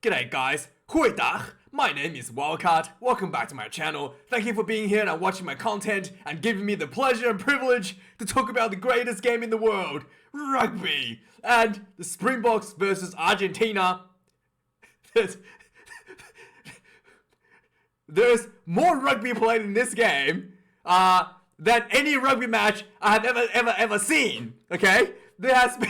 G'day guys, goeiedag, my name is Wildkard, welcome back to my channel. Thank you for being here and watching my content and giving me the pleasure and privilege to talk about the greatest game in the world, rugby, and the Springboks versus Argentina. There's more rugby played in this game than any rugby match I have ever seen, okay? There has been,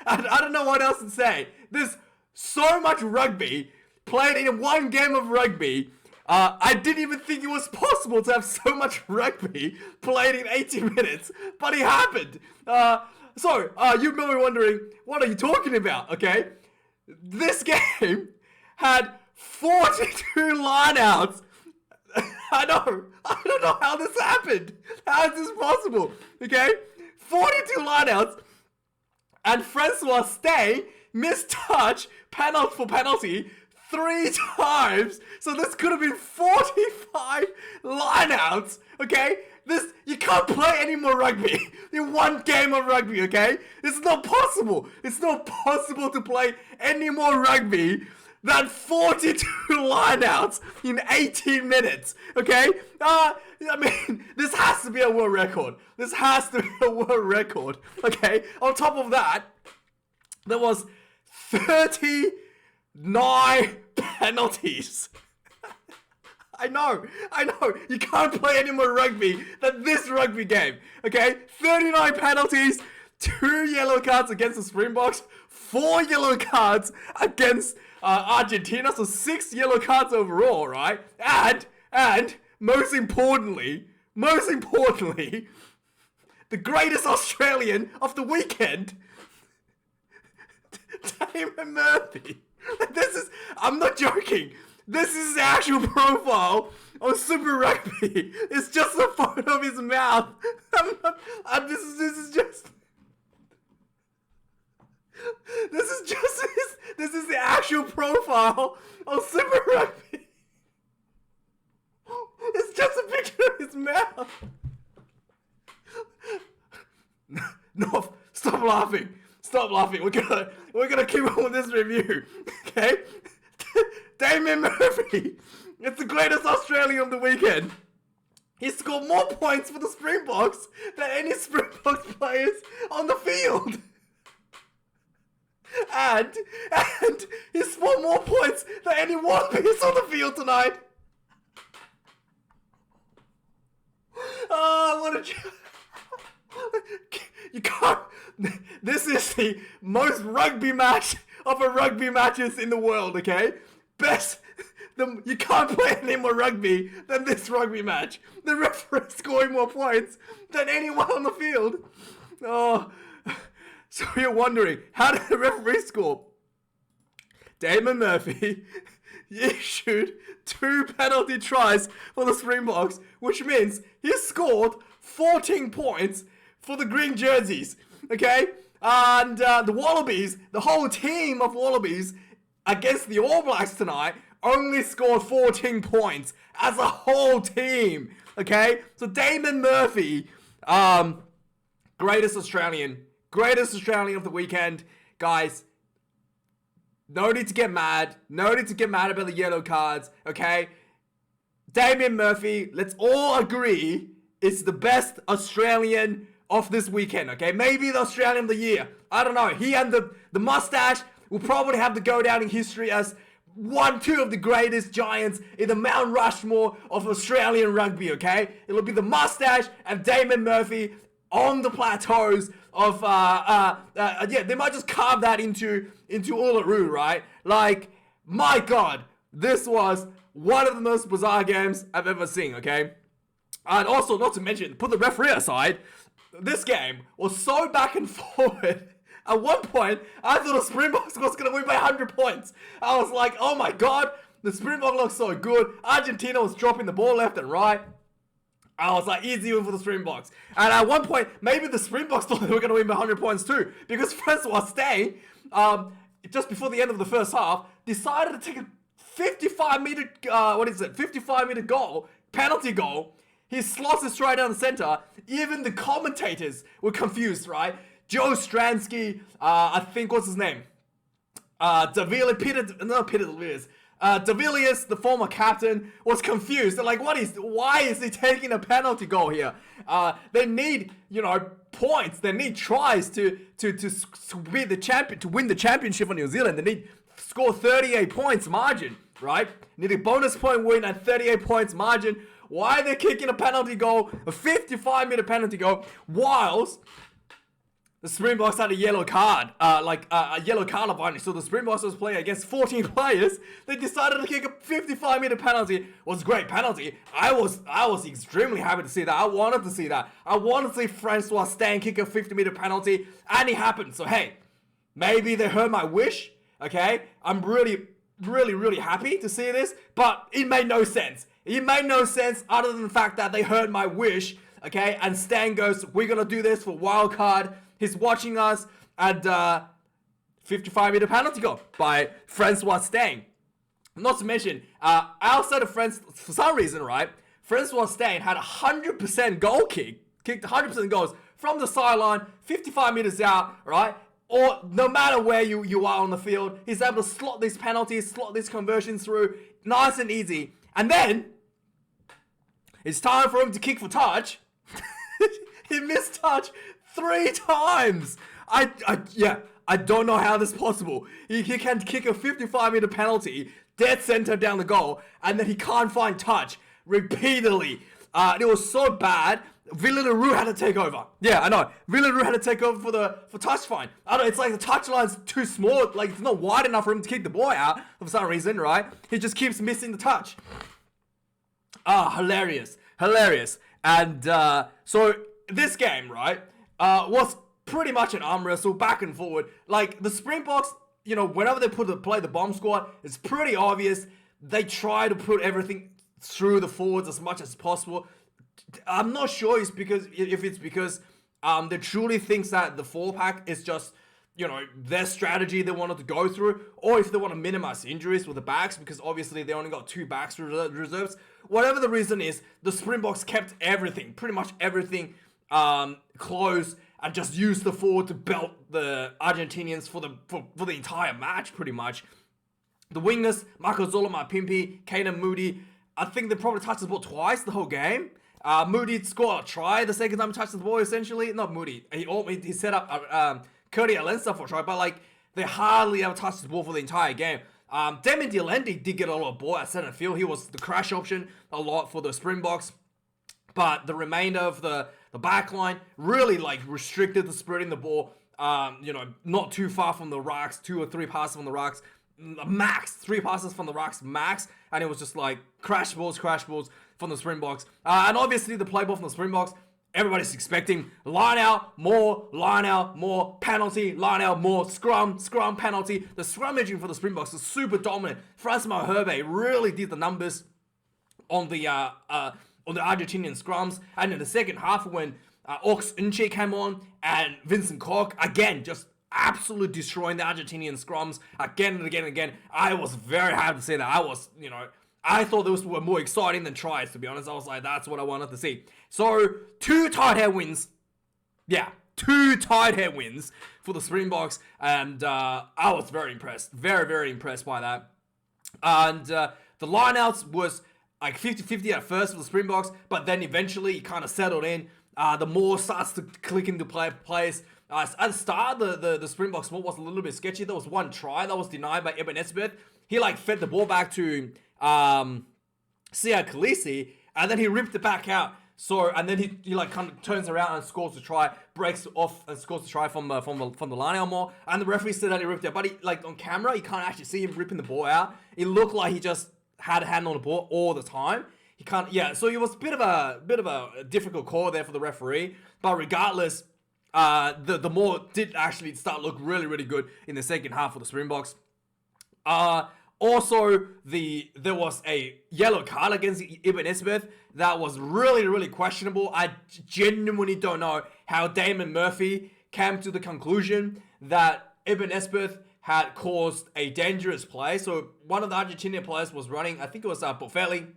I don't know what else to say. There's so much rugby played in one game of rugby. I didn't even think it was possible to have so much rugby played in 80 minutes, but it happened. So you may be wondering, what are you talking about, okay? This game had 42 lineouts. I don't know how this happened. How is this possible, okay? 42 lineouts, and Francois Stay missed touch penalty 3 times. So this could have been 45 lineouts, okay? You can't play any more rugby in one game of rugby, okay? It's not possible. It's not possible to play any more rugby than 42 lineouts in 18 minutes, okay? I mean, this has to be a world record. This has to be a world record, okay? On top of that, there was 39 penalties. I know. You can't play any more rugby than this rugby game, okay? 39 penalties, 2 yellow cards against the Springboks, 4 yellow cards against Argentina, so 6 yellow cards overall, right? And most importantly, the greatest Australian of the weekend, Damon Murphy. I'm not joking. This is the actual profile of Super Rugby. It's just a photo of his mouth. This is the actual profile of Super Rugby. It's just a picture of his mouth. No, stop laughing. Stop laughing. We're gonna keep on with this review. Okay? Damien Murphy. It's the greatest Australian of the weekend. He scored more points for the Springboks than any Springboks players on the field. And he scored more points than any Wallabies on the field tonight. Oh, what a... You can't... This is the most rugby match of a rugby matches in the world, okay? You can't play any more rugby than this rugby match. The referee scoring more points than anyone on the field. Oh... So you're wondering, how did the referee score? Damon Murphy issued 2 penalty tries for the Springboks, which means he scored 14 points for the green jerseys, okay? And the Wallabies, the whole team of Wallabies against the All Blacks tonight only scored 14 points as a whole team, okay? So Damon Murphy, greatest Australian of the weekend. Guys, no need to get mad. No need to get mad about the yellow cards, okay? Damien Murphy, let's all agree, is the best Australian of this weekend, okay? Maybe the Australian of the year. I don't know. He and the mustache will probably have to go down in history as two of the greatest giants in the Mount Rushmore of Australian rugby, okay? It'll be the mustache and Damon Murphy on the plateaus of they might just carve that into Uluru, right? Like, my God, this was one of the most bizarre games I've ever seen, okay? And also, not to mention, put the referee aside, this game was so back and forward. At one point, I thought the Springboks was going to win by 100 points. I was like, oh my God, the Springboks look so good. Argentina was dropping the ball left and right. I was like, easy win for the Springboks. And at one point, maybe the Springboks thought they were going to win by 100 points too. Because Francois Stay, just before the end of the first half, decided to take a 55-meter, 55-meter goal, penalty goal. He slots it straight down the center. Even the commentators were confused, right? Joe Stransky, I think, what's his name? De Villiers, the former captain, was confused. They're like, why is he taking a penalty goal here? They need, points. They need tries to be the champion, to win the championship for New Zealand. They need score 38 points margin, right? Need a bonus point win and 38 points margin. Why are they kicking a penalty goal, a 55-meter penalty goal, whilst the Springboks had a yellow card, a yellow card advantage. So the Springboks was playing against 14 players. They decided to kick a 55-meter penalty. It was a great penalty. I was extremely happy to see that. I wanted to see that. I wanted to see Francois Steyn kick a 50-meter penalty, and it happened. So hey, maybe they heard my wish. Okay, I'm really, really, really happy to see this, but it made no sense. It made no sense other than the fact that they heard my wish. Okay, and Steyn goes, "We're gonna do this for Wildkard." He's watching us, and 55-meter penalty goal by Francois Steyn. Not to mention, outside of France, for some reason, right, Francois Steyn had 100% goal kicked 100% goals from the sideline, 55 meters out, right? Or no matter where you are on the field, he's able to slot these penalties, slot these conversions through, nice and easy. And then, it's time for him to kick for touch. He missed touch 3 times. I don't know how this is possible. He can kick a 55-meter penalty, dead center down the goal, and then he can't find touch repeatedly. It was so bad. Villaroo had to take over. Yeah, I know. Villaroo had to take over for touch fine. I don't know, it's like the touch line's too small. Like, it's not wide enough for him to kick the ball out for some reason, right? He just keeps missing the touch. Hilarious. And so this game, right, was pretty much an arm wrestle back and forward. Like, the Springboks, whenever they play the bomb squad, it's pretty obvious they try to put everything through the forwards as much as possible. I'm not sure if it's because they truly thinks that the 4-pack is just, their strategy they wanted to go through, or if they want to minimize injuries with the backs, because obviously they only got 2 backs reserves. Whatever the reason is, the Springboks kept everything, pretty much everything, close, and just used the forward to belt the Argentinians for the entire match, pretty much. The wingers, Marco Zola, Mapimpi, Kaden Moody, I think they probably touched the ball twice the whole game. Moody scored a try the second time he touched the ball, essentially. Not Moody. He set up Cody Alensa for a try, but they hardly ever touched the ball for the entire game. Damien Dialendi did get a lot of ball at center field. He was the crash option a lot for the Springboks. But the remainder of the back line really restricted the spreading the ball. Not too far from the rocks, 2 or 3 passes from the rocks. Max 3 passes from the rocks, max, and it was just crash balls from the Springboks. And obviously the play ball from the Springboks, everybody's expecting line out, more, penalty, line out, more, scrum, penalty. The scrummaging for the Springboks was super dominant. Francois Herbe really did the numbers on the Argentinian scrums. And in the second half, when Ox Unche came on and Vincent Koch, again, just absolutely destroying the Argentinian scrums again and again. I was very happy to see that. I thought those were more exciting than tries, to be honest. I was like, that's what I wanted to see. So, 2 tight head wins. Yeah, 2 tight head wins for the Springboks. And I was very impressed. Very, very impressed by that. And the lineouts was 50-50 at first for the Springboks, but then eventually it kind of settled in. The more starts to click into place. At the start, the Springboks ball was a little bit sketchy. There was one try that was denied by Eben Esbeth. He fed the ball back to Sia Khaleesi, and then he ripped it back out. So, and then he kind of turns around and scores the try, breaks off and scores the try from the line out more. And the referee said that he ripped it, but he on camera you can't actually see him ripping the ball out. It looked like he just had a hand on the ball all the time. He can't. Yeah, so it was a bit of a difficult call there for the referee. But regardless, the more did actually start look really, really good in the second half for the Springboks. Also, there was a yellow card against Eben Esbeth that was really, really questionable. I genuinely don't know how Damon Murphy came to the conclusion that Eben Esbeth had caused a dangerous play. So one of the Argentinian players was running, I think it was Boffelli,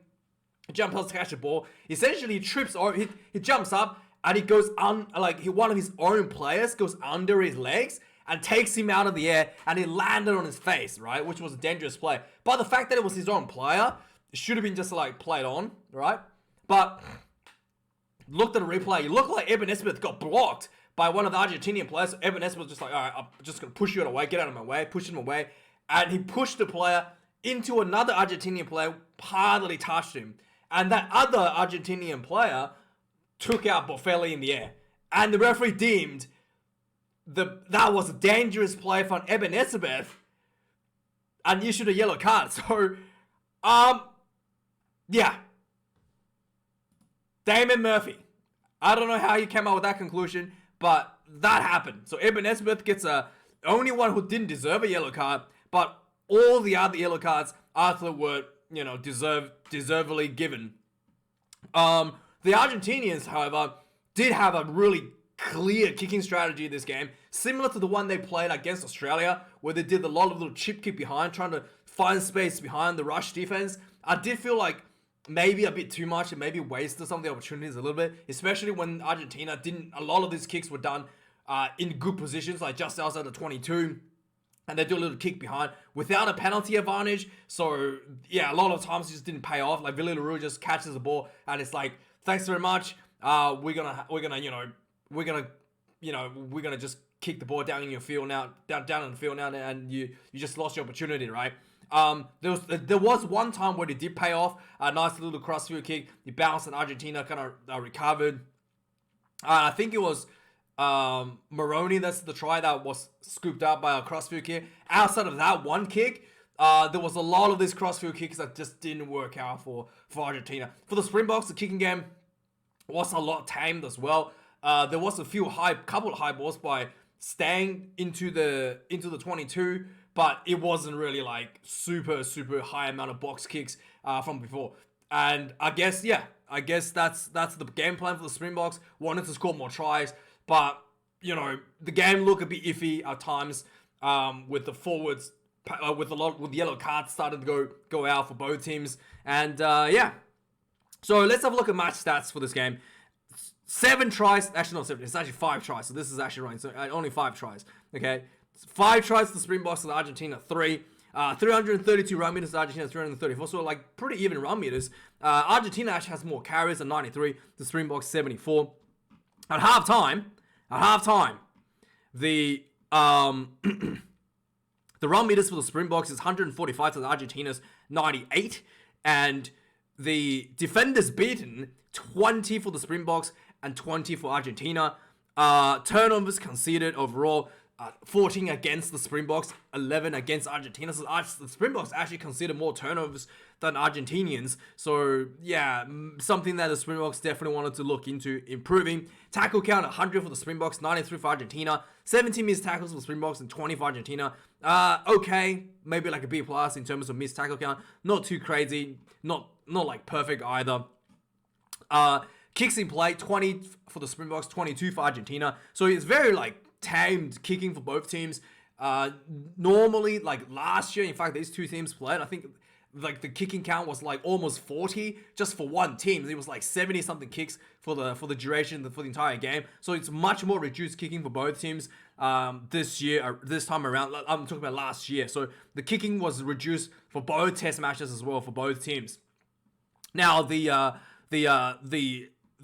jumps up to catch the ball. Essentially, he trips over, he jumps up, and he goes one of his own players goes under his legs, and takes him out of the air, and he landed on his face, right? Which was a dangerous play. But the fact that it was his own player, it should have been just like played on, right? But looked at the replay, it looked like Eben Esmith got blocked by one of the Argentinian players. So Eben Esmith was just like, all right, I'm just going to push you out of the way, get out of my way, push him away. And he pushed the player into another Argentinian player, hardly touched him. And that other Argentinian player took out Boffelli in the air. And the referee deemed that was a dangerous play from Eben Esmith and issued a yellow card. So, yeah. Damon Murphy. I don't know how he came out with that conclusion, but that happened. So Eben Esmith gets only one who didn't deserve a yellow card, but all the other yellow cards after were, deservedly given. The Argentinians, however, did have a really clear kicking strategy this game, similar to the one they played against Australia, where they did a lot of little chip kick behind, trying to find space behind the rush defense. I did feel like maybe a bit too much and maybe wasted some of the opportunities a little bit, especially when Argentina a lot of these kicks were done in good positions, like just outside the 22, and they do a little kick behind without a penalty advantage. So yeah, a lot of times it just didn't pay off. Like Villy LaRue just catches the ball and it's like, thanks very much. We're gonna just kick the ball down in your field now, down in the field now, and you just lost your opportunity, right? There was one time where they did pay off a nice little crossfield kick. He bounced and Argentina kind of recovered. I think it was Moroni, that's the try that was scooped out by a crossfield kick. Outside of that one kick, there was a lot of these crossfield kicks that just didn't work out for Argentina. For the Springboks, the kicking game was a lot tamed as well. There was a couple of high balls by staying into the 22, but it wasn't really like super high amount of box kicks from before. And I guess that's the game plan for the Springboks. Wanted to score more tries, but the game looked a bit iffy at times with the forwards with the yellow cards started to go out for both teams. And yeah, so let's have a look at match stats for this game. 7 tries, actually not 7, it's actually 5 tries, so this is actually right, so only 5 tries, okay? 5 tries to the Springboks and Argentina 3. 332 run meters, Argentina 334, so like pretty even run meters. Argentina actually has more carries at 93, the Springboks 74. At halftime, the the run meters for the Springboks is 145 to the Argentina's 98, and the defenders beaten 20 for the Springboks and 20 for Argentina. Turnovers conceded overall, 14 against the Springboks, 11 against Argentina. So the Springboks actually conceded more turnovers than Argentinians. So yeah, something that the Springboks definitely wanted to look into improving. Tackle count 100 for the Springboks, 93 for Argentina. 17 missed tackles for the Springboks and 20 for Argentina. Okay, maybe like a B plus in terms of missed tackle count. Not too crazy, not like perfect either. Kicks in play, 20 for the Springboks, 22 for Argentina. So it's very like tamed kicking for both teams. Normally, like last year, in fact, these two teams played, I think like the kicking count was like almost 40 just for one team. It was like 70 something kicks for the duration for the entire game. So it's much more reduced kicking for both teams this time around. I'm talking about last year. So the kicking was reduced for both test matches as well for both teams. Now the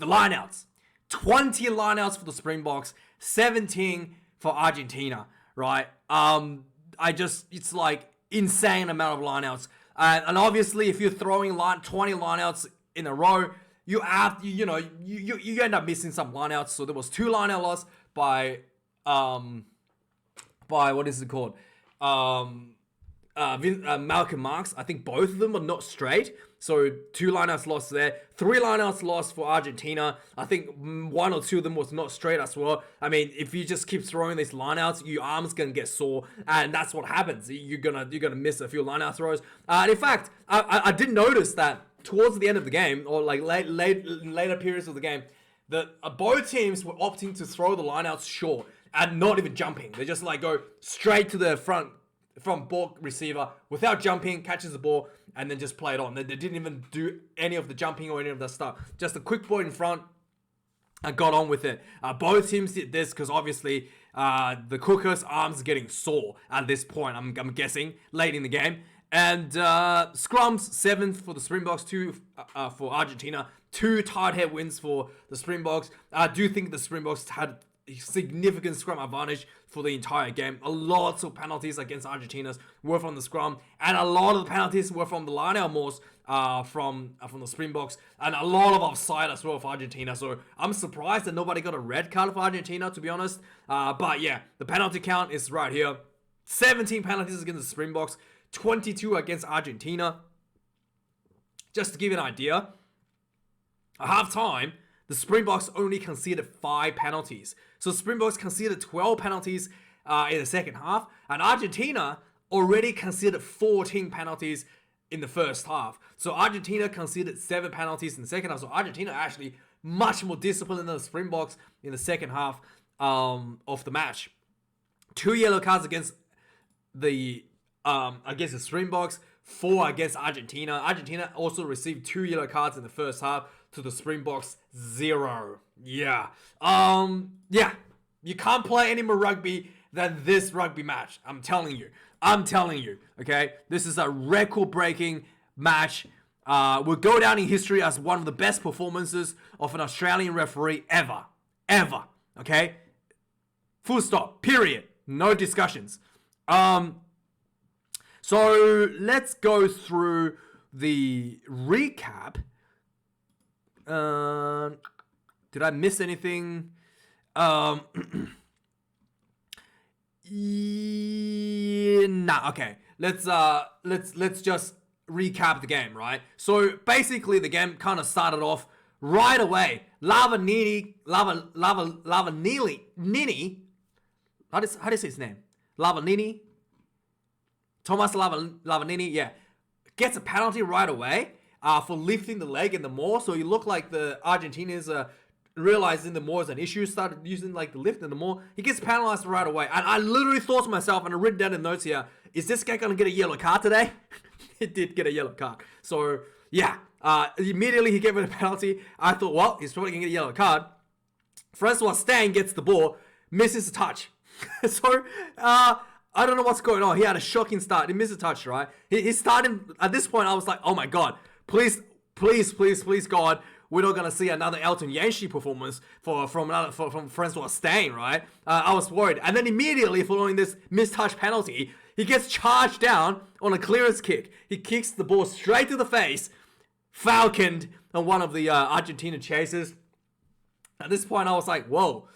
lineouts, 20 lineouts for the Springboks, 17 for Argentina, right? It's like insane amount of lineouts. And obviously, if you're throwing 20 lineouts in a row, you end up missing some lineouts. So there was 2 lineout loss by what is it called? Malcolm Marks. I think both of them were not straight. So 2 lineouts lost there. 3 lineouts lost for Argentina. I think 1 or 2 of them was not straight as well. I mean, if you just keep throwing these lineouts, your arm's gonna get sore, and that's what happens. You're gonna miss a few lineout throws. And in fact, I did notice that towards the end of the game, or like later periods of the game, that both teams were opting to throw the lineouts short and not even jumping. They just like go straight to the front ball receiver without jumping, catches the ball, and then just play it on. They didn't even do any of the jumping or any of that stuff. Just a quick ball in front and got on with it. Both teams did this because obviously The Cooker's arms are getting sore at this point, I'm guessing, late in the game. And scrums, 7th for the Springboks, 2 for Argentina. 2 tight head wins for the Springboks. I do think the Springboks had a significant scrum advantage for the entire game. A lot of penalties against Argentina's were from the scrum, and a lot of the penalties were from the line-out moves from the Springboks, and a lot of offside as well for Argentina. So I'm surprised that nobody got a red card for Argentina, to be honest. But yeah, the penalty count is right here. 17 penalties against the Springboks, 22 against Argentina. Just to give you an idea, at half-time, the Springboks only conceded 5 penalties. So Springboks conceded 12 penalties in the second half, and Argentina already conceded 14 penalties in the first half. So Argentina conceded 7 penalties in the second half. So Argentina actually much more disciplined than the Springboks in the second half of the match. 2 yellow cards against the Springboks, 4 against Argentina. Argentina also received 2 yellow cards in the first half to the Springboks 0. Yeah. Yeah. You can't play any more rugby than this rugby match. I'm telling you. Okay? This is a record-breaking match. Will go down in history as one of the best performances of an Australian referee ever. Ever. Okay? Full stop. Period. No discussions. So let's go through the recap. Did I miss anything? Nah, okay. Let's just recap the game, right? So basically the game kind of started off right away. Lavanini. How do you say his name? Lavanini? Thomas Lavanini, yeah. Gets a penalty right away for lifting the leg in the maul. So you look like the Argentinians realizing the maul is an issue, started using like the lift in the maul. He gets penalized right away. And I literally thought to myself, and I written down in notes here, is this guy going to get a yellow card today? He did get a yellow card. So, yeah. Immediately he gave it a penalty. I thought, well, he's probably going to get a yellow card. Francois Steyn gets the ball, misses a touch. So, I don't know what's going on. He had a shocking start. He missed a touch, right? He started, at this point, I was like, oh my God, please, God, we're not going to see another Elton Yancey performance from Francois Steyn, right? I was worried. And then immediately following this missed touch penalty, he gets charged down on a clearance kick. He kicks the ball straight to the face, falconed on one of the Argentina chasers. At this point, I was like, whoa,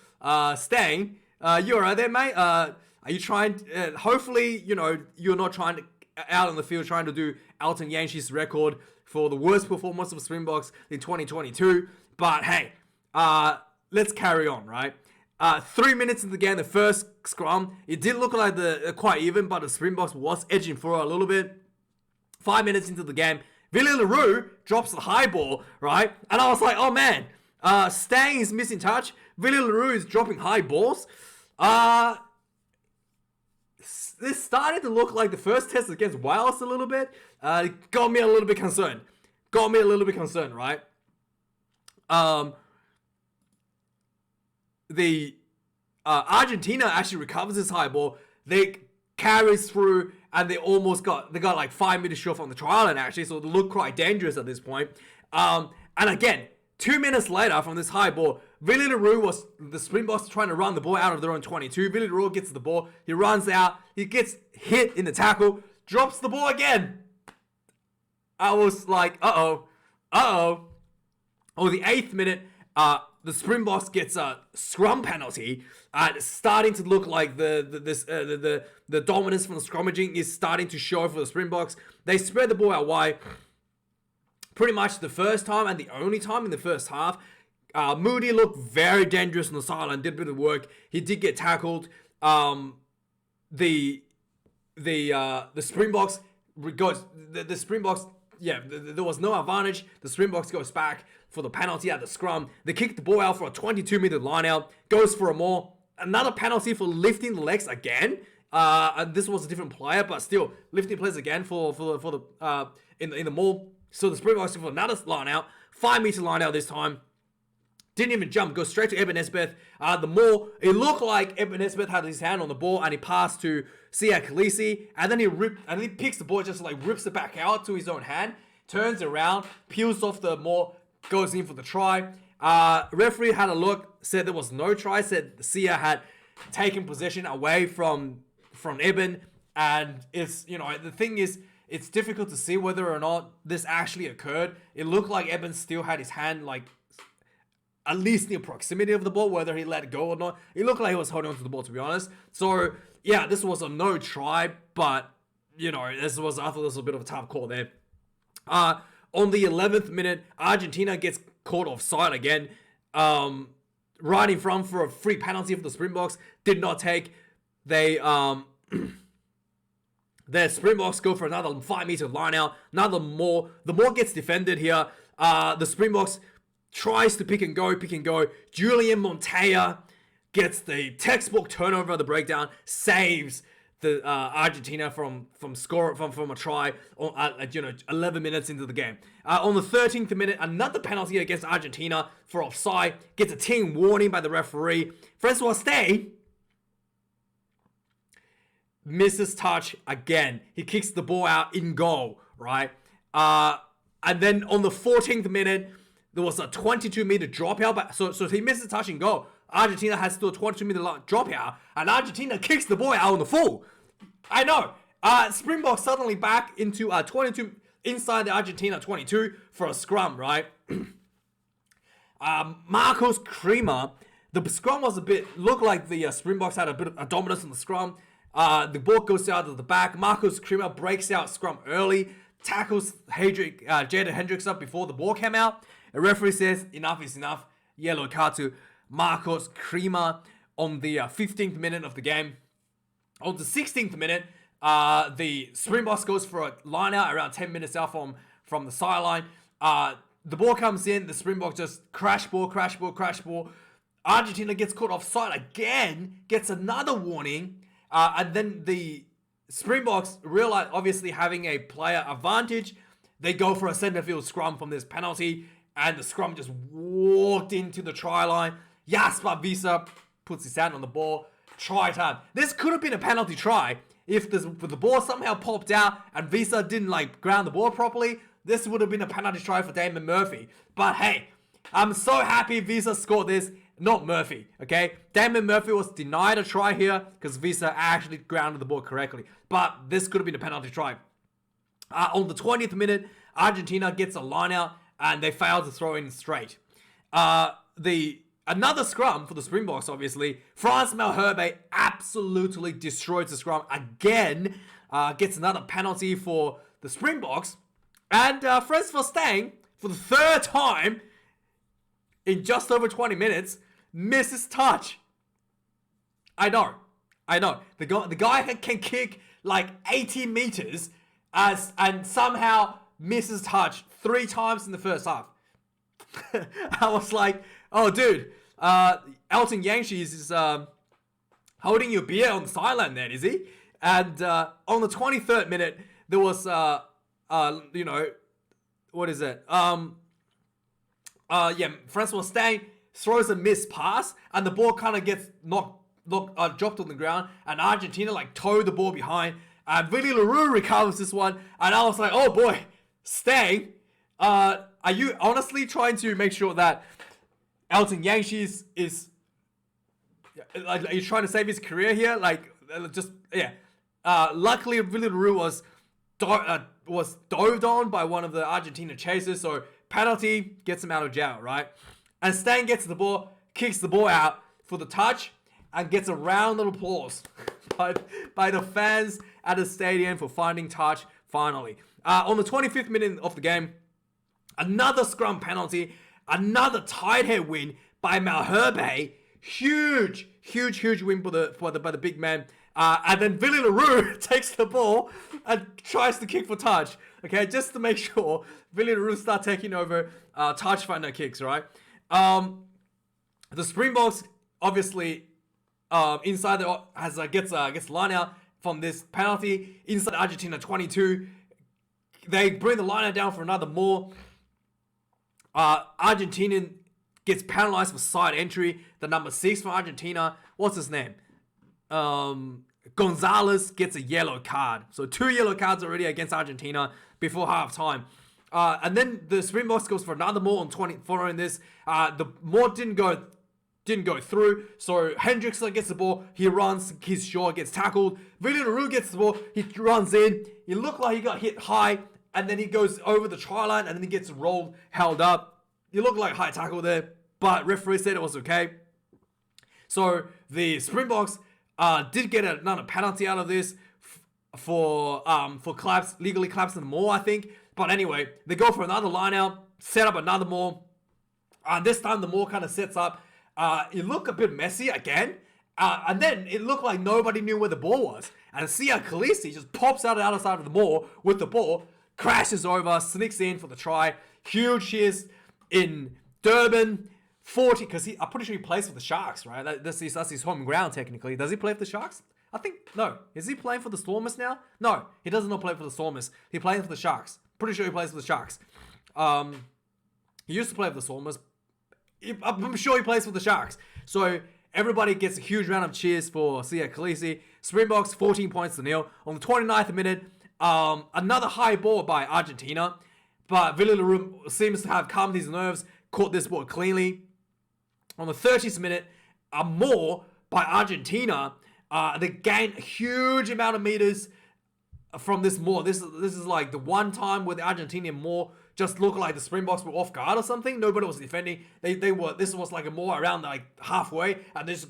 Steyn, you all right there, mate? Are you trying, hopefully, you're not trying to, out on the field, trying to do Elton Yancey's record for the worst performance of Springboks in 2022. But hey, let's carry on, right? 3 minutes in the game, the first scrum, it did look like quite even, but the Springboks was edging for a little bit. 5 minutes into the game, Willie LaRue drops the high ball, right? And I was like, oh man, Steyn is missing touch. Willie LaRue is dropping high balls. This started to look like the first test against Wales a little bit. It got me a little bit concerned. Right? The Argentina actually recovers this high ball. They carries through, and they got like 5 meters short on the trial line actually, so they look quite dangerous at this point. And again, 2 minutes later from this high ball, Willie LaRue was the Springboks trying to run the ball out of their own 22. Willie LaRue gets the ball. He runs out. He gets hit in the tackle. Drops the ball again. I was like, uh-oh. Oh, the 8th minute, the Springboks gets a scrum penalty. It's starting to look like the dominance from the scrummaging is starting to show for the Springboks. They spread the ball out wide. Pretty much the first time and the only time in the first half. Moody looked very dangerous on the sideline, did a bit of work. He did get tackled. The Springboks goes. The Springboks, yeah, there was no advantage. The Springboks goes back for the penalty at the scrum. They kick the ball out for a 22-meter line out. Goes for a more. Another penalty for lifting the legs again. And this was a different player, but still lifting players again for the in the maul. So the Springboks go for another line out. 5-meter line out this time. Didn't even jump, goes straight to Eben Nesbeth. The more, it looked like Eben Nesbeth had his hand on the ball and he passed to Siya Khaleesi, and then he picks the ball, just like rips it back out to his own hand, turns around, peels off the more, goes in for the try. Referee had a look, said there was no try, said Siya had taken possession away from Eben, and it's, you know, the thing is, it's difficult to see whether or not this actually occurred. It looked like Eben still had his hand like at least near proximity of the ball, whether he let it go or not. It looked like he was holding onto the ball, to be honest. So yeah, this was a no try, but you know, I thought this was a bit of a tough call there. On the 11th minute, Argentina gets caught offside again. Right in front for a free penalty for the Springboks. Did not take. They the Springboks go for another 5-meter line out. The more gets defended here. The Springboks tries to pick and go. Julian Montoya gets the textbook turnover of the breakdown, saves the Argentina from a try at 11 minutes into the game. On the 13th minute, another penalty against Argentina for offside, gets a team warning by the referee. Francois Steyn misses touch again. He kicks the ball out in goal, right? And then on the 14th minute, there was a 22-meter dropout, but so he misses touch in goal. Argentina has still a 22-meter dropout, and Argentina kicks the ball out on the full. I know. Springboks suddenly back into 22 inside the Argentina 22 for a scrum, right? Marcos Crema, the scrum was looked like the Springboks had a bit of dominance in the scrum. The ball goes out of the back. Marcos Crema breaks out scrum early, tackles Jaden Hendricks up before the ball came out. A referee says enough is enough. Yellow card to Marcos Crema on the 15th minute of the game. On the 16th minute, the Springboks goes for a line out around 10 minutes out from the sideline. The ball comes in. The Springboks just crash ball. Argentina gets caught offside again, gets another warning. And then the Springboks realize, obviously having a player advantage, they go for a center field scrum from this penalty, and the scrum just walked into the try line. Jasper Wiese puts his hand on the ball. Try time. This could have been a penalty try if the ball somehow popped out and Wiese didn't ground the ball properly. This would have been a penalty try for Damon Murphy. But hey, I'm so happy Wiese scored this. Not Murphy, okay? Damon Murphy was denied a try here because Wiese actually grounded the ball correctly. But this could have been a penalty try. On the 20th minute, Argentina gets a line out and they fail to throw in straight. Another scrum for the Springboks, obviously. Frans Malherbe absolutely destroys the scrum again. Gets another penalty for the Springboks. And Francois Steyn, for the third time in just over 20 minutes, misses touch. I know. The guy can kick like 80 meters and somehow misses touch 3 times in the first half. I was like, oh, dude, Elton Yangshies is holding your beer on the sideline then, is he? And on the 23rd minute, there was, what is it? Francois Steyn throws a missed pass, and the ball kind of gets dropped on the ground, and Argentina towed the ball behind, and Willie LaRue recovers this one, and I was like, oh boy, Steyn, are you honestly trying to make sure that Elton Yangshies is, are you trying to save his career here? Luckily, Willie LaRue was dove on by one of the Argentina chasers, so penalty gets him out of jail, right? And Steyn gets the ball, kicks the ball out for the touch, and gets a round of applause by the fans at the stadium for finding touch finally. On the 25th minute of the game, another scrum penalty, another tight head win by Malherbe. Huge win by the big man. And then Willie LaRue takes the ball and tries to kick for touch. Okay, just to make sure Willie LaRue start taking over touch finder kicks, right? The Springboks obviously inside gets line out from this penalty inside Argentina 22. They bring the line out down for another more. Argentinian gets penalized for side entry. The number 6 from Argentina, what's his name? Gonzalez gets a yellow card. So 2 yellow cards already against Argentina before halftime. And then the Springboks goes for another maul on 20 following this. The maul didn't go through. So Hendrickson gets the ball. He runs. He's short. Gets tackled. Willie LaRue gets the ball. He runs in. He looked like he got hit high. And then he goes over the try line. And then he gets rolled, held up. He looked like a high tackle there. But referee said it was okay. So the Springboks did get another penalty out of this for legally collapsing the maul, I think. But anyway, they go for another line out, set up another maul. This time the maul kind of sets up. It looked a bit messy again. And then it looked like nobody knew where the ball was. And Sia Khaleesi just pops out of the other side of the maul with the ball, crashes over, sneaks in for the try. Huge cheers in Durban. 40, because I'm pretty sure he plays for the Sharks, right? That's his home ground, technically. Does he play for the Sharks? I think, no. Is he playing for the Stormers now? No, he doesn't play for the Stormers. He plays for the Sharks. Pretty sure he plays for the Sharks. He used to play for the Stormers. I'm sure he plays for the Sharks. So everybody gets a huge round of cheers for Sia Khaleesi. Springboks 14 points to nil. On the 29th minute, another high ball by Argentina. But Willie LaRue seems to have calmed his nerves, caught this ball cleanly. On the 30th minute, a maul by Argentina. They gain a huge amount of meters from this maul. This is like the one time where the Argentinian maul just looked like the Springboks were off guard or something. Nobody was defending. They were. This was like a maul around like halfway, and they just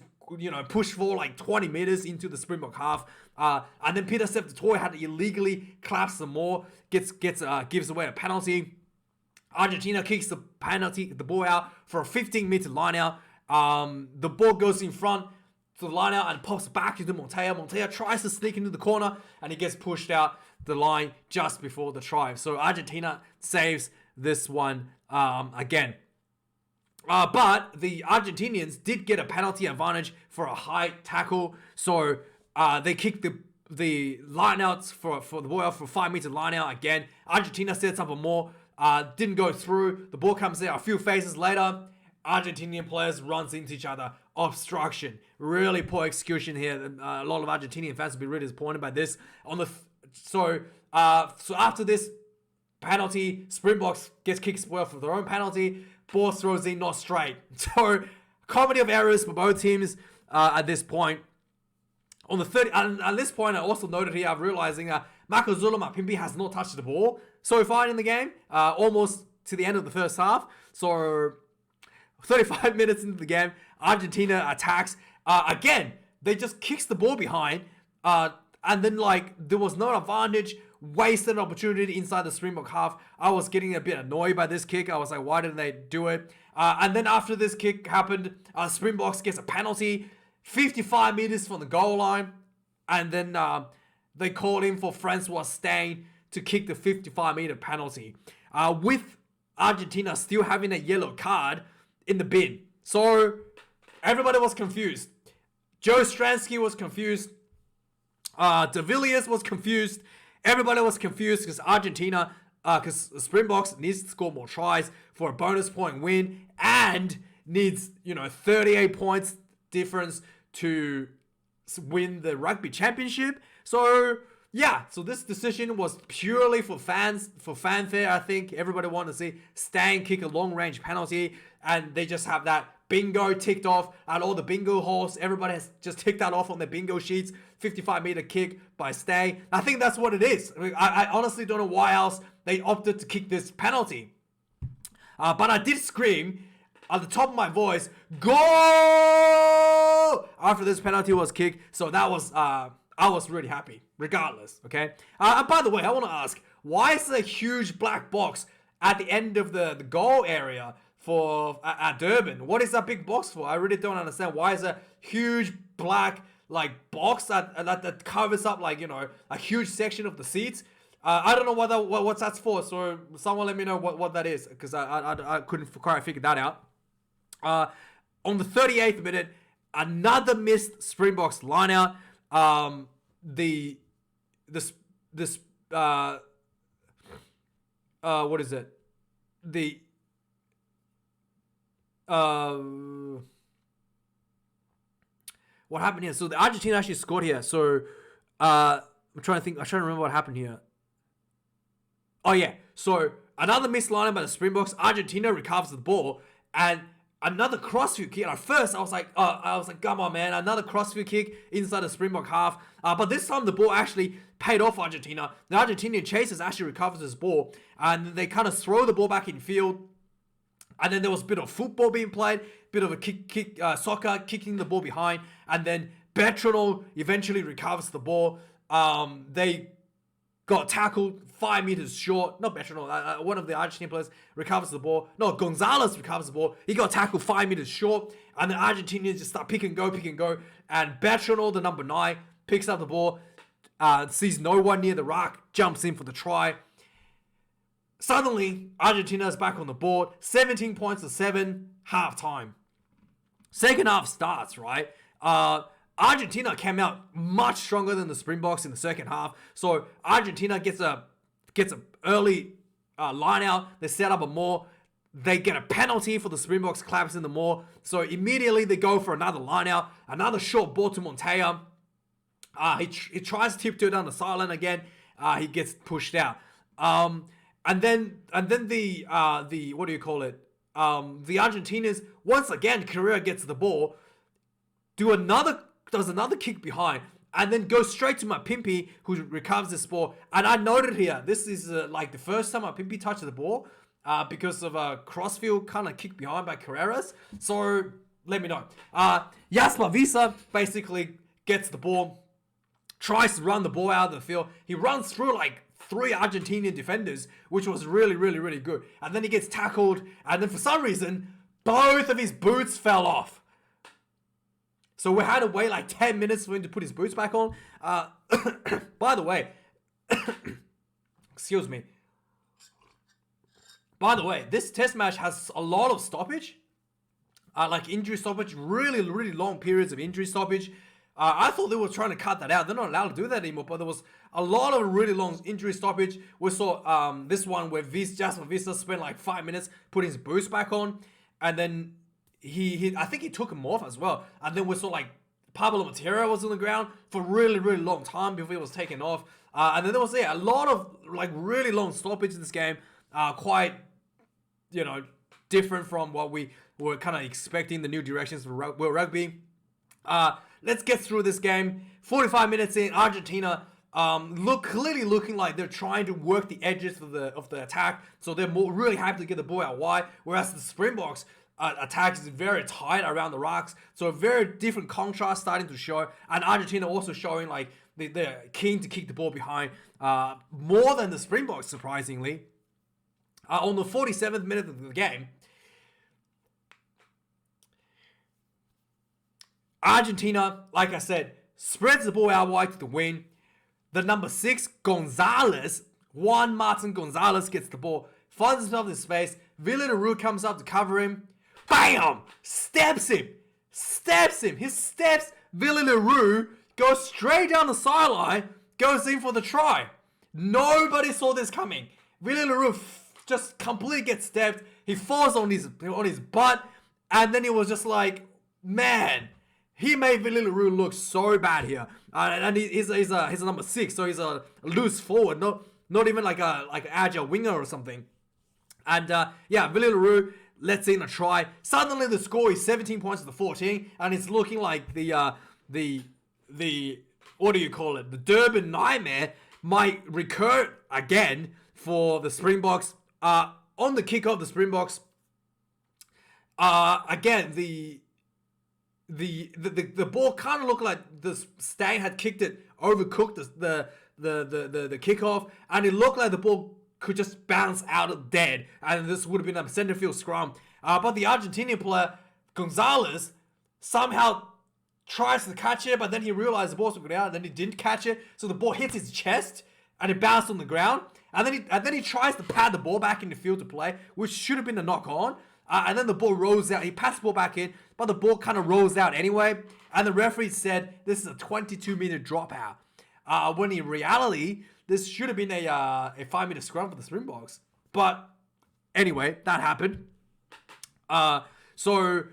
pushed for like 20 meters into the Springbok half. And then Peter Septitoy had to illegally collapse the maul. Gives away a penalty. Argentina kicks the ball out for a 15-meter line out. The ball goes in front to the line out and pops back into Montoya. Montoya tries to sneak into the corner and he gets pushed out the line just before the try. So Argentina saves this one again. But the Argentinians did get a penalty advantage for a high tackle. So they kicked the line outs for the ball out for a 5-meter line out again. Argentina sets up a more. Didn't go through. The ball comes out a few phases later. Argentinian players runs into each other. Obstruction. Really poor execution here. A lot of Argentinian fans will be really disappointed by this. So after this penalty, Springboks gets kicked well for their own penalty. Ball throws in, not straight. So comedy of errors for both teams at this point. On the 30, and at this point, I also noted here, I'm realizing that Makazula Mapimpi has not touched the ball so far in the game, almost to the end of the first half. So 35 minutes into the game, Argentina attacks. Again, they just kicks the ball behind, and then there was no advantage, wasted opportunity inside the Springbok half. I was getting a bit annoyed by this kick. I was like, why didn't they do it? And then after this kick happened, Springboks gets a penalty, 55 meters from the goal line, and then they called in for Francois Steyn to kick the 55-meter penalty, with Argentina still having a yellow card in the bin. So everybody was confused. Joe Stransky was confused. De Villiers was confused. Everybody was confused because Argentina, because Springboks needs to score more tries for a bonus point win and needs 38 points difference to win the Rugby Championship. So yeah, so this decision was purely for fans, for fanfare. I think everybody wanted to see Steyn kick a long-range penalty, and they just have that bingo ticked off at all the bingo halls. Everybody has just ticked that off on their bingo sheets. 55-meter kick by Steyn. I think that's what it is. I honestly don't know why else they opted to kick this penalty. But I did scream at the top of my voice, "Goal!" after this penalty was kicked. So that was, I was really happy, regardless, okay? And by the way, I want to ask, why is there a huge black box at the end of the goal area for at Durban? What is that big box for? I really don't understand. Why is a huge black box that covers up a huge section of the seats? I don't know what that's for. So someone let me know what that is, because I couldn't quite figure that out. On the 38th minute, another missed Springboks lineout. What is it? what happened here? So the Argentina actually scored here. So I'm trying to remember what happened here. Oh yeah. So another missed line by the Springboks. Argentina recovers the ball and another crossfield kick. At first, I was like, come on, man, another crossfield kick inside the Springbok half. But this time, the ball actually paid off Argentina. The Argentinian chasers actually recovers this ball, and they kind of throw the ball back in field. And then there was a bit of football being played, bit of a soccer, kicking the ball behind, and then Bertrand eventually recovers the ball. They got tackled 5 meters short. Not Bertrand, one of the Argentine players recovers the ball. No, Gonzalez recovers the ball. He got tackled 5 meters short, and the Argentinians just start pick and go. And Bertrand, the number 9, picks up the ball, sees no one near the rock, jumps in for the try. Suddenly, Argentina is back on the board. 17 points to 7, half time. Second half starts, right? Argentina came out much stronger than the Springboks in the second half. So Argentina gets a early line out. They set up a maul. They get a penalty for the Springboks collapsing the maul. So immediately they go for another line out. Another short ball to Montoya. He tries to tiptoe down the sideline again. He gets pushed out. And then the what do you call it? The Argentinians, once again, Correa gets the ball, does another kick behind, and then goes straight to Mapimpi, who recovers this ball. And I noted here, this is like the first time Mapimpi touched the ball because of a crossfield kind of kick behind by Carreras. So let me know. Jasper Visa basically gets the ball, tries to run the ball out of the field. He runs through like 3 Argentinian defenders, which was really, really, really good. And then he gets tackled, and then for some reason, both of his boots fell off. So we had to wait like 10 minutes for him to put his boots back on. By the way, excuse me. By the way, this test match has a lot of stoppage. Like injury stoppage, really, really long periods of injury stoppage. I thought they were trying to cut that out. They're not allowed to do that anymore, but there was a lot of really long injury stoppage. We saw this one where Jasper Vista spent like 5 minutes putting his boots back on, and then I think he took him off as well. And then we saw like Pablo Matera was on the ground for a really, really long time before he was taken off. And then there was a lot of like really long stoppage in this game. Quite, different from what we were kind of expecting, the new directions for World Rugby. Let's get through this game. 45 minutes in, Argentina clearly looking like they're trying to work the edges of the attack. So they're really happy to get the ball out wide. Whereas the Springboks attack is very tight around the rocks. So a very different contrast starting to show. And Argentina also showing like they're keen to kick the ball behind more than the Springboks, surprisingly. On the 47th minute of the game, Argentina, like I said, spreads the ball out wide to the wing. The number 6, Gonzalez, Juan Martin Gonzalez, gets the ball, finds himself in space. Villarreal comes up to cover him. Bam! Steps him. He steps Villarreal, goes straight down the sideline, goes in for the try. Nobody saw this coming. Villarreal just completely gets stepped. He falls on his butt, and then he was just like, man. He made Villarreal look so bad here, and he's a number 6, so he's a loose forward, not even like an agile winger or something. And Villarreal lets in a try. Suddenly the score is 17 points to 14, and it's looking like the what do you call it? The Durban nightmare might recur again for the Springboks. On the kickoff, the Springboks again the ball kind of looked like the Stang had kicked it, overcooked the kickoff, and it looked like the ball could just bounce out of dead, and this would have been a center field scrum. But the Argentinian player Gonzalez somehow tries to catch it, but then he realized the ball's going out, and then he didn't catch it, so the ball hits his chest and it bounced on the ground, and then he tries to pad the ball back in the field to play, which should have been a knock on. And then the ball rolls out. He passed the ball back in, but the ball kind of rolls out anyway. And the referee said this is a 22-meter dropout. When in reality, this should have been a 5-meter scrum for the Springboks. But anyway, that happened. So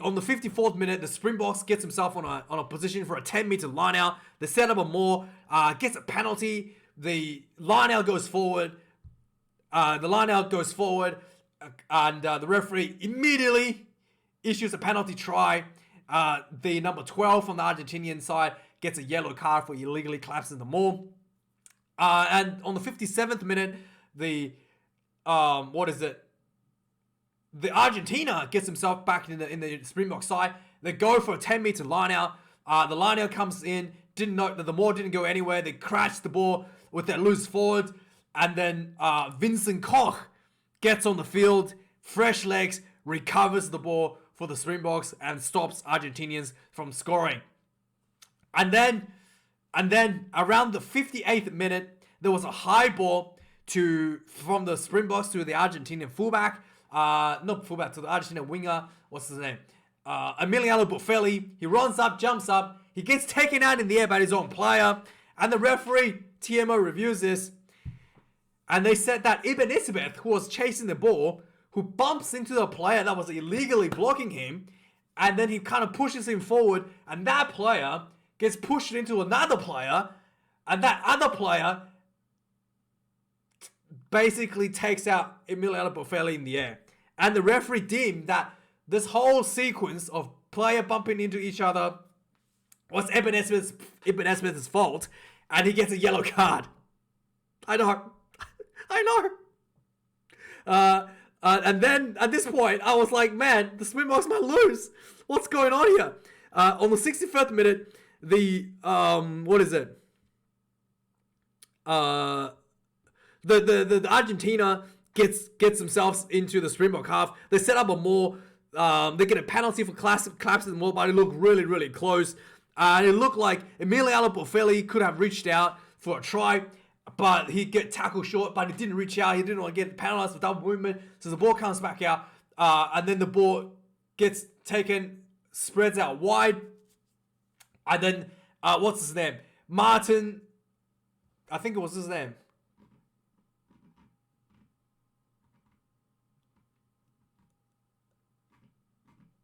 on the 54th minute, the Springboks gets himself on a position for a 10-meter line out. They set up a more, gets a penalty. The line out goes forward. And the referee immediately issues a penalty try. The number 12 on the Argentinian side gets a yellow card for illegally collapsing the maul. And on the 57th minute, the Argentina gets himself back in the Springbok side. They go for a 10-meter line out. The line out comes in. Didn't know that the maul didn't go anywhere. They crashed the ball with their loose forward. And then Vincent Koch gets on the field, fresh legs, recovers the ball for the Springboks and stops Argentinians from scoring. And then around the 58th minute, there was a high ball from the Springboks to the Argentinian fullback. Not fullback, to the Argentinian winger. What's his name? Emiliano Buffelli. He runs up, jumps up. He gets taken out in the air by his own player. And the referee, TMO, reviews this. And they said that Ibn Isbeth, who was chasing the ball, who bumps into the player that was illegally blocking him, and then he kind of pushes him forward, and that player gets pushed into another player, and that other player basically takes out Emiliano Buffelli in the air. And the referee deemed that this whole sequence of player bumping into each other was Ibn Esbeth's fault, and he gets a yellow card. I know. And then at this point, I was like, man, the Springboks might lose. What's going on here? On the 61st minute, the Argentina gets themselves into the Springbok half. They set up a maul. They get a penalty for collapsing the maul, but it looked really, really close. And it looked like Emiliano Buffelli could have reached out for a try, but he get tackled short, but he didn't reach out. He didn't want to get penalized for double movement. So the ball comes back out, and then the ball gets taken, spreads out wide. And then, what's his name? Martin, I think it was his name.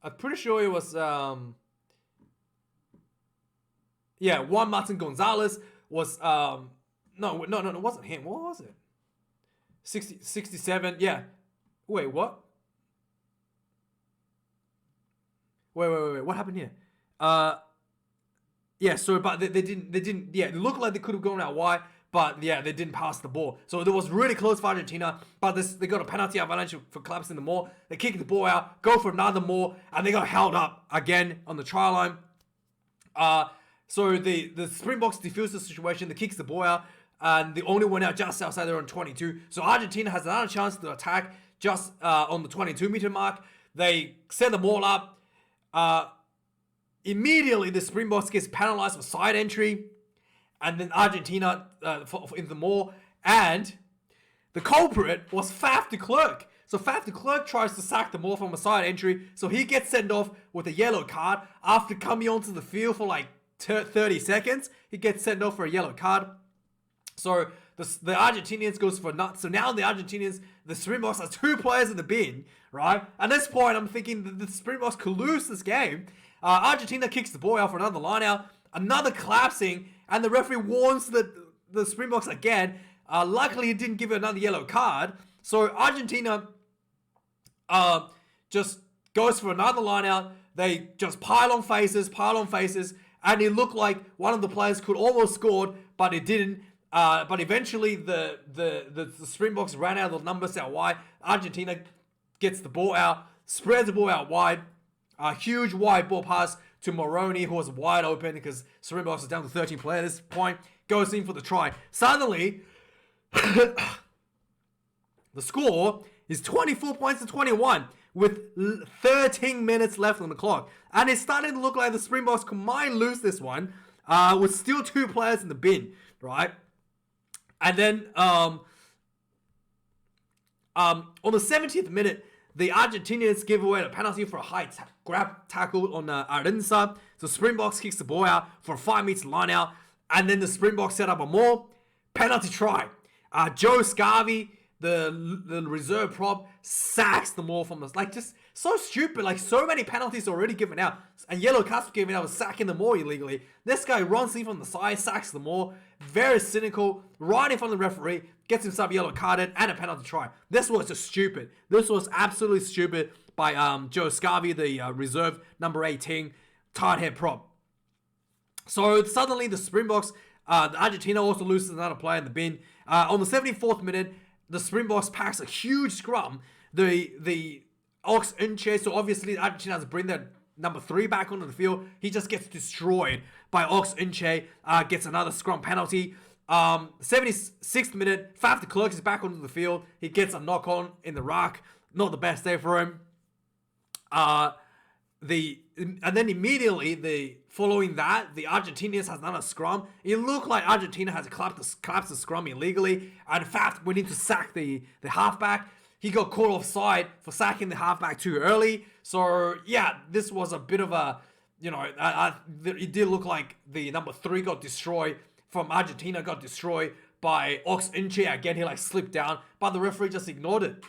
I'm pretty sure it was, Juan Martin Gonzalez was, No, it wasn't him. What was it? 67, yeah. Wait, what? Wait. What happened here? Yeah, so, but they didn't, yeah, it looked like they could have gone out wide, but yeah, they didn't pass the ball. So it was really close for Argentina, but they got a penalty avalanche for collapsing the maul. They kick the ball out, go for another maul, and they got held up again on the try line. So the Springboks defuse the situation, they kicks the ball out, and they only went out just outside their own 22. So Argentina has another chance to attack just on the 22-meter mark. They set the ball up. Immediately, the Springboks gets penalized for side entry, and then Argentina in the maul. And the culprit was Faf de Klerk. So Faf de Klerk tries to sack the maul from a side entry, so he gets sent off with a yellow card after coming onto the field for like 30 seconds. He gets sent off for a yellow card. So the Argentinians goes for nuts. So now the Springboks has 2 players in the bin, right? At this point, I'm thinking that the Springboks could lose this game. Argentina kicks the ball out for another line out, another collapsing, and the referee warns the Springboks again. Luckily, he didn't give it another yellow card. So Argentina just goes for another line out. They just pile on faces, and it looked like one of the players could almost scored, but it didn't. But eventually, the Springboks ran out of the numbers out wide. Argentina gets the ball out, spreads the ball out wide. A huge wide ball pass to Moroni, who was wide open because Springboks is down to 13 players at this point. Goes in for the try. Suddenly, the score is 24 points to 21 with 13 minutes left on the clock. And it's starting to look like the Springboks might lose this one with still 2 players in the bin, right? And then on the 70th minute, the Argentinians give away a penalty for a high grab tackle on Arinsa. So Springboks kicks the ball out for a 5-meter line out. And then the Springboks set up a more penalty try. Joe Scarvey, the reserve prop sacks them all from us. Like, just so stupid. Like, so many penalties already given out. And yellow cards given out, sacking them all illegally. This guy runs in from the side, sacks them all. Very cynical. Right in front of the referee. Gets himself yellow carded and a penalty try. This was just stupid. This was absolutely stupid by Joe Scarvey, the reserve number 18 tight head prop. So suddenly the Springboks, the Argentina also loses another player in the bin. On the 74th minute, the Springboks packs a huge scrum. The Ox Inche, so obviously Argentina has to bring their number 3 back onto the field. He just gets destroyed by Ox Inche, gets another scrum penalty. 76th minute, Faf de Klerk is back onto the field. He gets a knock on in the ruck. Not the best day for him. And then immediately, following that, the Argentinians has another scrum. It looked like Argentina has collapsed the scrum illegally, and Faf went in to sack the halfback. He got caught offside for sacking the halfback too early. So yeah, this was a bit of a, it did look like the number 3 got destroyed from Argentina, got destroyed by Ox Inche. Again, he slipped down, but the referee just ignored it.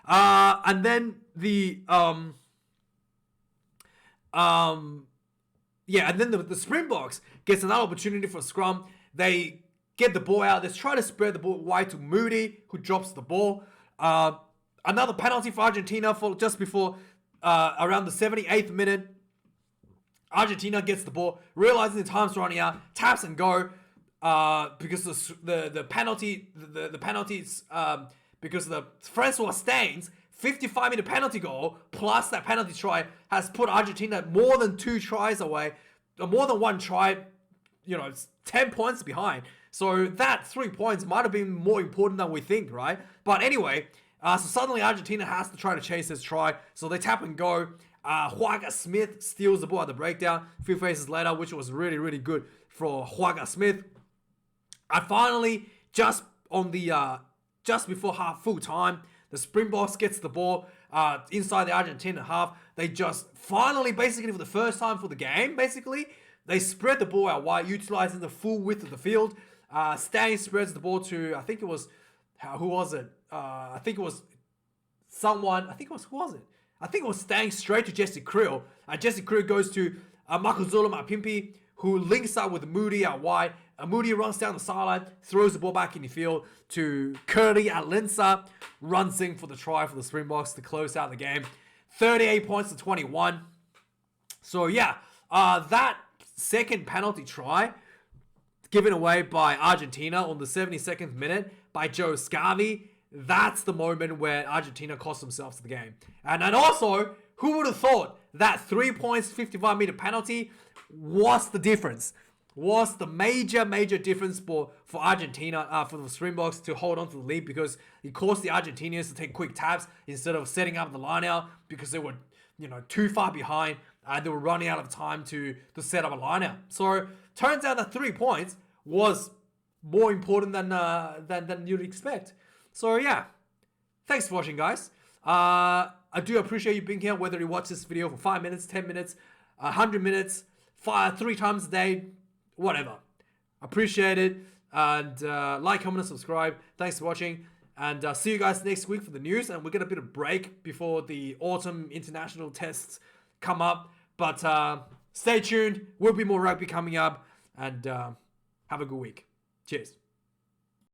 And then the Springboks gets another opportunity for a scrum. They get the ball out. They try to spread the ball wide to Moody, who drops the ball. Another penalty for Argentina for just before around the 78th minute. Argentina gets the ball, realizing the time's running out, taps and go because the penalties because the Francois Staines 55-minute penalty goal plus that penalty try has put Argentina more than 2 tries away, more than 1 try, it's 10 points behind. So that 3 points might have been more important than we think, right? But anyway, so suddenly Argentina has to try to chase this try. So they tap and go. Wildkard Smith steals the ball at the breakdown a few phases later, which was really, really good for Wildkard Smith. And finally, just before full time, the Springboks gets the ball inside the Argentina half. They just finally, basically for the first time for the game, they spread the ball out wide, utilizing the full width of the field. Staines spreads the ball to, I think it was Staines straight to Jesse Krill. Jesse Krill goes to Makazula Mapimpi, who links up with Moody out wide. Moody runs down the sideline, throws the ball back in the field to Curly Atlinsa, runs in for the try for the Springboks to close out the game. 38 points to 21. So yeah, that second penalty try given away by Argentina on the 72nd minute by Joe Scarvey, that's the moment where Argentina cost themselves the game. And also, who would have thought that 3 points, 55-meter penalty was the difference? Was the major difference for Argentina, for the Springboks to hold on to the lead, because it caused the Argentinians to take quick taps instead of setting up the line out because they were, too far behind and they were running out of time to set up a line out. So turns out that 3 points was more important than you'd expect. So yeah, thanks for watching, guys. I do appreciate you being here, whether you watch this video for 5 minutes, 10 minutes, 100 minutes, 3 times a day, whatever. Appreciate it. And like, comment, and subscribe. Thanks for watching. And see you guys next week for the news. And we'll get a bit of break before the autumn international tests come up. But stay tuned. Will be more rugby coming up. And have a good week. Cheers.